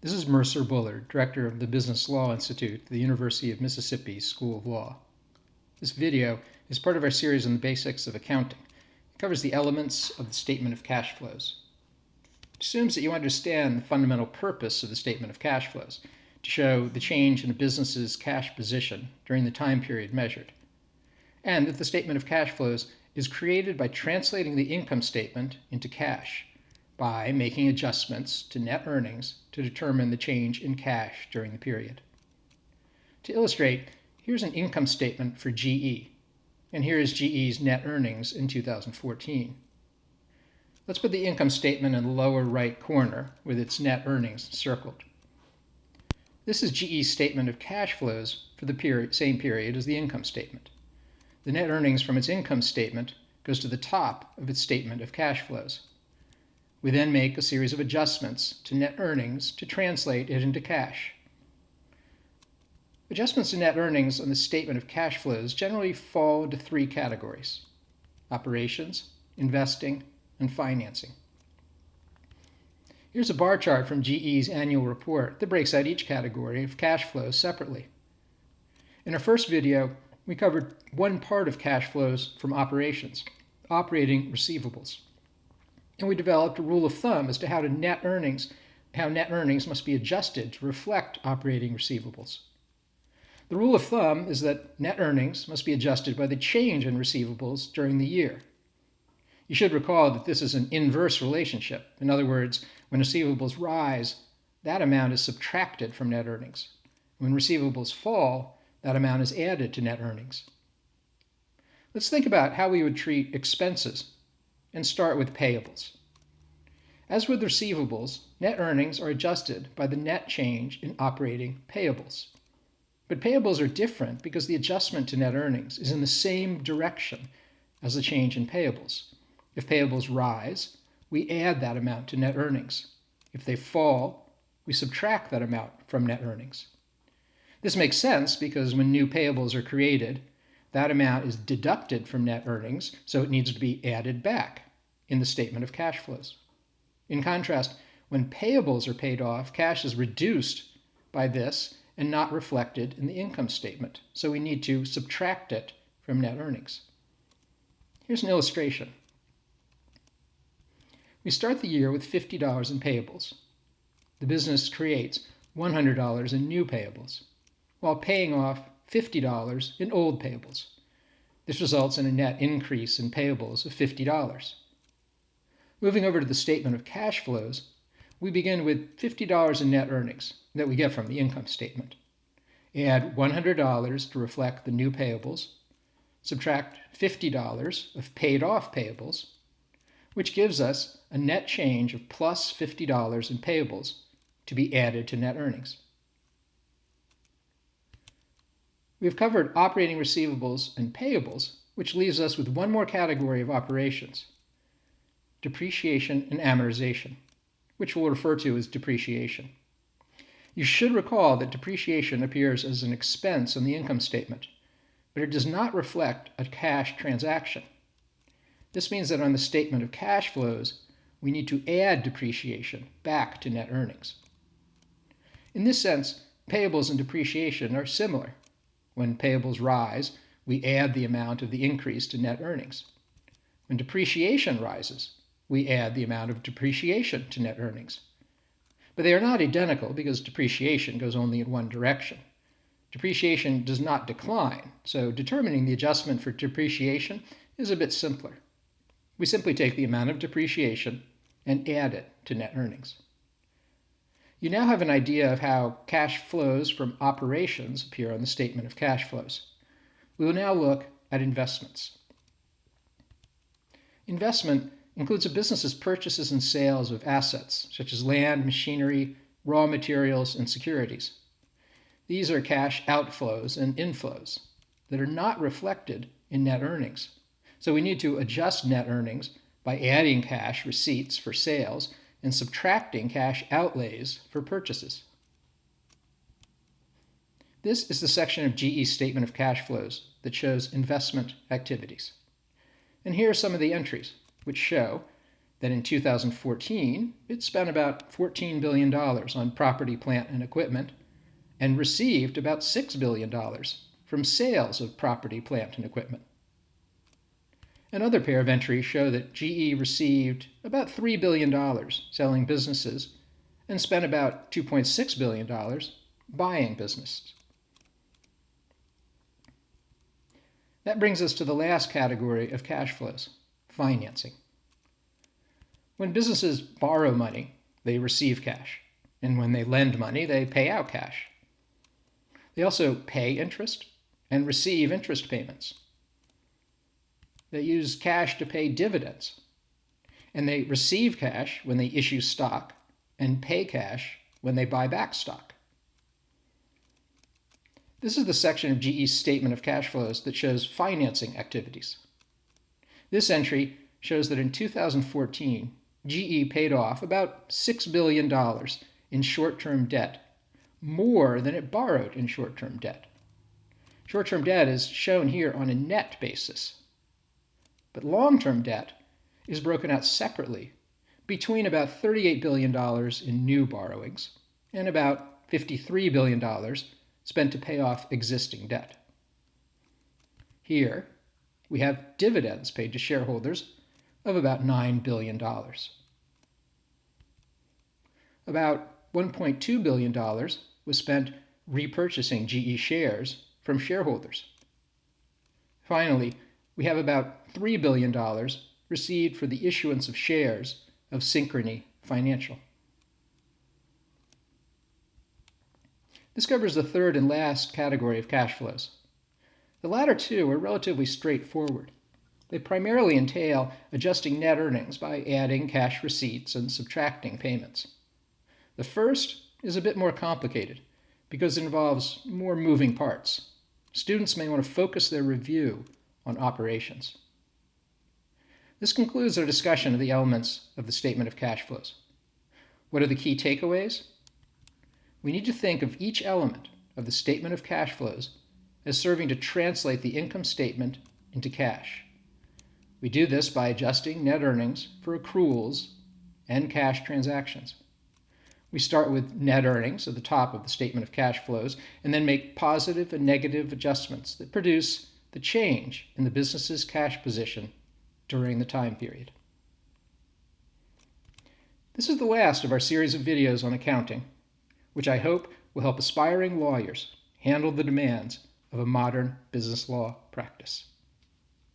This is Mercer Bullard, Director of the Business Law Institute at the University of Mississippi School of Law. This video is part of our series on the basics of accounting. It covers the elements of the statement of cash flows. It assumes that you understand the fundamental purpose of the statement of cash flows, to show the change in a business's cash position during the time period measured, and that the statement of cash flows is created by translating the income statement into cash, by making adjustments to net earnings to determine the change in cash during the period. To illustrate, here's an income statement for GE, and here is GE's net earnings in 2014. Let's put the income statement in the lower right corner with its net earnings circled. This is GE's statement of cash flows for the same period as the income statement. The net earnings from its income statement goes to the top of its statement of cash flows. We then make a series of adjustments to net earnings to translate it into cash. Adjustments to net earnings on the statement of cash flows generally fall into three categories: operations, investing, and financing. Here's a bar chart from GE's annual report that breaks out each category of cash flows separately. In our first video, we covered one part of cash flows from operations, operating receivables. And we developed a rule of thumb as to how net earnings must be adjusted to reflect operating receivables. The rule of thumb is that net earnings must be adjusted by the change in receivables during the year. You should recall that this is an inverse relationship. In other words, when receivables rise, that amount is subtracted from net earnings. When receivables fall, that amount is added to net earnings. Let's think about how we would treat expenses and start with payables. As with receivables, net earnings are adjusted by the net change in operating payables. But payables are different because the adjustment to net earnings is in the same direction as the change in payables. If payables rise, we add that amount to net earnings. If they fall, we subtract that amount from net earnings. This makes sense because when new payables are created, that amount is deducted from net earnings, so it needs to be added back in the statement of cash flows. In contrast, when payables are paid off, cash is reduced by this and not reflected in the income statement, so we need to subtract it from net earnings. Here's an illustration. We start the year with $50 in payables. The business creates $100 in new payables, while paying off $50 in old payables. This results in a net increase in payables of $50. Moving over to the statement of cash flows, we begin with $50 in net earnings that we get from the income statement. Add $100 to reflect the new payables, subtract $50 of paid off payables, which gives us a net change of plus $50 in payables to be added to net earnings. We've covered operating receivables and payables, which leaves us with one more category of operations: depreciation and amortization, which we'll refer to as depreciation. You should recall that depreciation appears as an expense on the income statement, but it does not reflect a cash transaction. This means that on the statement of cash flows, we need to add depreciation back to net earnings. In this sense, payables and depreciation are similar. When payables rise, we add the amount of the increase to net earnings. When depreciation rises, we add the amount of depreciation to net earnings. But they are not identical because depreciation goes only in one direction. Depreciation does not decline, so determining the adjustment for depreciation is a bit simpler. We simply take the amount of depreciation and add it to net earnings. You now have an idea of how cash flows from operations appear on the statement of cash flows. We will now look at investments. Investment includes a business's purchases and sales of assets, such as land, machinery, raw materials, and securities. These are cash outflows and inflows that are not reflected in net earnings. So we need to adjust net earnings by adding cash receipts for sales and subtracting cash outlays for purchases. This is the section of GE's statement of cash flows that shows investment activities. And here are some of the entries, which show that in 2014, it spent about $14 billion on property, plant, and equipment and received about $6 billion from sales of property, plant, and equipment. Another pair of entries show that GE received about $3 billion selling businesses and spent about $2.6 billion buying businesses. That brings us to the last category of cash flows, financing. When businesses borrow money, they receive cash, and when they lend money, they pay out cash. They also pay interest and receive interest payments. They use cash to pay dividends, and they receive cash when they issue stock and pay cash when they buy back stock. This is the section of GE's statement of cash flows that shows financing activities. This entry shows that in 2014, GE paid off about $6 billion in short-term debt, more than it borrowed in short-term debt. Short-term debt is shown here on a net basis, but long-term debt is broken out separately between about $38 billion in new borrowings and about $53 billion spent to pay off existing debt. Here, we have dividends paid to shareholders of about $9 billion. About $1.2 billion was spent repurchasing GE shares from shareholders. Finally, we have about $3 billion received for the issuance of shares of Synchrony Financial. This covers the third and last category of cash flows. The latter two are relatively straightforward. They primarily entail adjusting net earnings by adding cash receipts and subtracting payments. The first is a bit more complicated because it involves more moving parts. Students may want to focus their review on operations. This concludes our discussion of the elements of the statement of cash flows. What are the key takeaways? We need to think of each element of the statement of cash flows as serving to translate the income statement into cash. We do this by adjusting net earnings for accruals and cash transactions. We start with net earnings at the top of the statement of cash flows and then make positive and negative adjustments that produce the change in the business's cash position during the time period. This is the last of our series of videos on accounting, which I hope will help aspiring lawyers handle the demands of a modern business law practice.